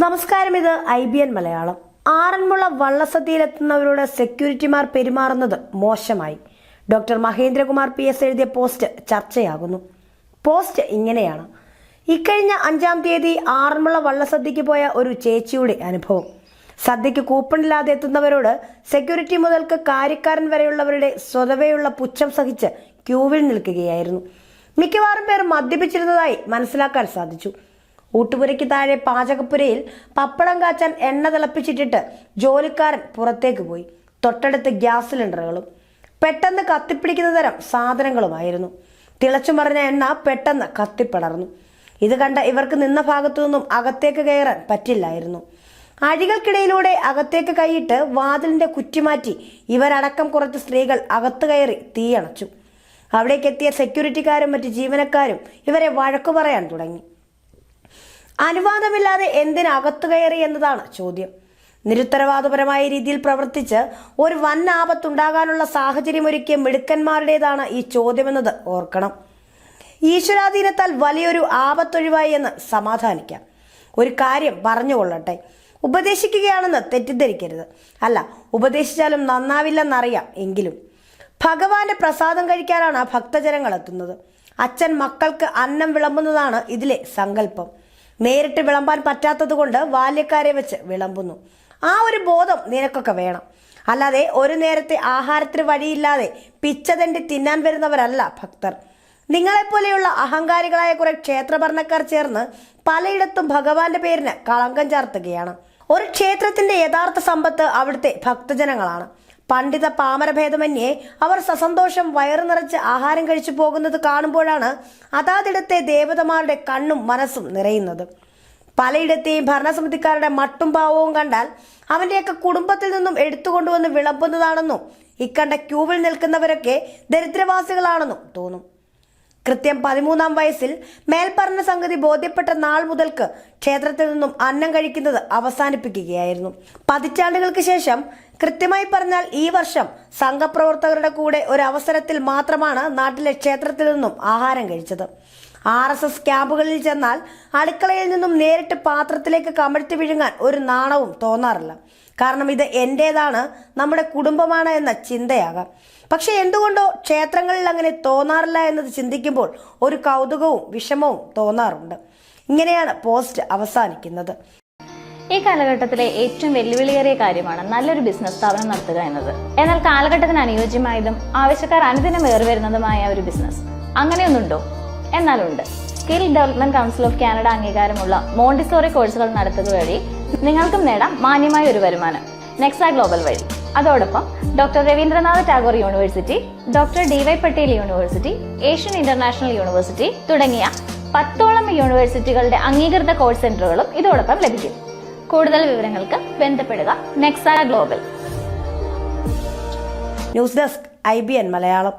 നമസ്കാരം, ഇത് IBN മലയാളം. ആറന്മുള വള്ളസദ്യയിലെത്തുന്നവരോട് സെക്യൂരിറ്റിമാർ പെരുമാറുന്നത് മോശമായി. ഡോക്ടർ മഹേന്ദ്രകുമാർ PS എഴുതിയ പോസ്റ്റ് ചർച്ചയാകുന്നു. പോസ്റ്റ് ഇങ്ങനെയാണ്: ഇക്കഴിഞ്ഞ 5-ാം തീയതി ആറന്മുള വള്ളസദ്യക്ക് പോയ ഒരു ചേച്ചിയുടെ അനുഭവം. സദ്യക്ക് കൂപ്പണില്ലാതെ എത്തുന്നവരോട് സെക്യൂരിറ്റി മുതൽക്ക് കാര്യക്കാരൻ വരെയുള്ളവരുടെ സ്വതവേയുള്ള പുച്ഛം സഹിച്ച് ക്യൂവിൽ നിൽക്കുകയായിരുന്നു. മിക്കവാറും പേർ മദ്യപിച്ചിരുന്നതായി മനസ്സിലാക്കാൻ സാധിച്ചു. ഊട്ടുപുരയ്ക്ക് താഴെ പാചകപ്പുരയിൽ പപ്പടം കാച്ചാൻ എണ്ണ തിളപ്പിച്ചിട്ടിട്ട് ജോലിക്കാരൻ പുറത്തേക്ക് പോയി. തൊട്ടടുത്ത് ഗ്യാസ് സിലിണ്ടറുകളും പെട്ടെന്ന് കത്തിപ്പിടിക്കുന്ന തരം സാധനങ്ങളുമായിരുന്നു. തിളച്ചു മറിഞ്ഞ എണ്ണ പെട്ടെന്ന് കത്തിപ്പടർന്നു. ഇത് കണ്ട ഇവർക്ക് നിന്ന ഭാഗത്തു നിന്നും അകത്തേക്ക് കയറാൻ പറ്റില്ലായിരുന്നു. അഴികൾക്കിടയിലൂടെ അകത്തേക്ക് കൈയിട്ട് വാതിലിന്റെ കുറ്റിമാറ്റി ഇവരടക്കം കുറച്ച് സ്ത്രീകൾ അകത്ത് കയറി തീയണച്ചു. അവിടേക്കെത്തിയ സെക്യൂരിറ്റിക്കാരും മറ്റ് ജീവനക്കാരും ഇവരെ വഴക്കു പറയാൻ തുടങ്ങി. അനുവാദമില്ലാതെ എന്തിനകത്തു കയറി എന്നതാണ് ചോദ്യം. നിരുത്തരവാദപരമായ രീതിയിൽ പ്രവർത്തിച്ച് ഒരു വൻ ആപത്തുണ്ടാകാനുള്ള സാഹചര്യമൊരുക്കിയ മിടുക്കന്മാരുടേതാണ് ഈ ചോദ്യമെന്നത് ഓർക്കണം. ഈശ്വരാധീനത്താൽ വലിയൊരു ആപത്തൊഴിവായി എന്ന് സമാധാനിക്കാം. ഒരു കാര്യം പറഞ്ഞുകൊള്ളട്ടെ, ഉപദേശിക്കുകയാണെന്ന് തെറ്റിദ്ധരിക്കരുത്. അല്ല, ഉപദേശിച്ചാലും നന്നാവില്ലെന്നറിയാം. എങ്കിലും ഭഗവാന്റെ പ്രസാദം കഴിക്കാനാണ് ഭക്തജനങ്ങൾ എത്തുന്നത്. അച്ഛൻ മക്കൾക്ക് അന്നം വിളമ്പുന്നതാണ് ഇതിലെ സങ്കല്പം. നേരിട്ട് വിളമ്പാൻ പറ്റാത്തത് കൊണ്ട് ബാല്യക്കാരെ വെച്ച് വിളമ്പുന്നു. ആ ഒരു ബോധം നിനക്കൊക്കെ വേണം. അല്ലാതെ ഒരു നേരത്തെ ആഹാരത്തിന് വഴിയില്ലാതെ പിച്ചതണ്ടി തിന്നാൻ വരുന്നവരല്ല ഭക്തർ. നിങ്ങളെപ്പോലെയുള്ള അഹങ്കാരികളായ കുറെ ക്ഷേത്രഭരണക്കാർ ചേർന്ന് പലയിടത്തും ഭഗവാന്റെ പേരിന് കളങ്കം ചാർത്തുകയാണ്. ഒരു ക്ഷേത്രത്തിന്റെ യഥാർത്ഥ സമ്പത്ത് അവിടുത്തെ ഭക്തജനങ്ങളാണ്. പണ്ഡിത പാമരഭേദമന്യേ അവർ സസന്തോഷം വയറു നിറച്ച് ആഹാരം കഴിച്ചു പോകുന്നത് കാണുമ്പോഴാണ് അതാതിടത്തെ ദേവതമാരുടെ കണ്ണും മനസ്സും നിറയുന്നത്. പലയിടത്തെയും ഭരണസമിതിക്കാരുടെ മട്ടും ഭാവവും കണ്ടാൽ അവന്റെയൊക്കെ കുടുംബത്തിൽ നിന്നും എടുത്തുകൊണ്ടുവന്ന് വിളമ്പുന്നതാണെന്നും ഇക്കണ്ട ക്യൂവിൽ നിൽക്കുന്നവരൊക്കെ ദരിദ്രവാസികളാണെന്നും തോന്നും. കൃത്യം 13-ാം വയസ്സിൽ മേൽപ്പറഞ്ഞ സംഗതി ബോധ്യപ്പെട്ട നാൾ മുതൽക്ക് ക്ഷേത്രത്തിൽ നിന്നും അന്നം കഴിക്കുന്നത് അവസാനിപ്പിക്കുകയായിരുന്നു. പതിറ്റാണ്ടുകൾക്ക് ശേഷം, കൃത്യമായി പറഞ്ഞാൽ ഈ വർഷം, സംഘപ്രവർത്തകരുടെ കൂടെ ഒരു അവസരത്തിൽ മാത്രമാണ് നാട്ടിലെ ക്ഷേത്രത്തിൽ നിന്നും ആഹാരം കഴിച്ചത്. RSS ക്യാമ്പുകളിൽ ചെന്നാൽ അടുക്കളയിൽ നിന്നും നേരിട്ട് പാത്രത്തിലേക്ക് കമഴ്ത്തി വിഴുങ്ങാൻ ഒരു നാണവും തോന്നാറില്ല. കാരണം ഇത് എന്റേതാണ്, നമ്മുടെ കുടുംബമാണ് എന്ന ചിന്തയാകാം. പക്ഷെ എന്തുകൊണ്ടോ ക്ഷേത്രങ്ങളിൽ അങ്ങനെ തോന്നാറില്ല എന്നത് ചിന്തിക്കുമ്പോൾ ഒരു കൗതുകവും വിഷമവും തോന്നാറുണ്ട്. ഇങ്ങനെയാണ് പോസ്റ്റ് അവസാനിക്കുന്നത്. ഈ കാലഘട്ടത്തിലെ ഏറ്റവും വെല്ലുവിളിയേറിയ കാര്യമാണ് നല്ലൊരു ബിസിനസ് സ്ഥാപനം നടത്തുക എന്നത്. എന്നാൽ കാലഘട്ടത്തിന് അനുയോജ്യമായതും ആവശ്യക്കാർ അനുദിനം ഏറിവരുന്നതുമായ ഒരു ബിസിനസ് അങ്ങനെയൊന്നുണ്ടോ? എന്നാലുണ്ട്. Skill development council of Canada അംഗീകാരമുള്ള മോണ്ടിസോറി കോഴ്സുകൾ നടത്തുക വഴി നിങ്ങൾക്കും നേടാം മാന്യമായ ഒരു വരുമാനം നെക്സ ഗ്ലോബൽ വഴി. അതോടൊപ്പം doctor Rabindranath Tagore university, doctor DY Patel university, Asian international university തുടങ്ങിയ 10ഓളം യൂണിവേഴ്സിറ്റികളുടെ അംഗീകൃത കോഴ്സ് സെന്ററുകളും ഇതോടൊപ്പം ലഭിക്കും. കൂടുതൽ വിവരങ്ങൾക്ക് ബന്ധപ്പെടുക Nexa global. News desk IBN Malayalam.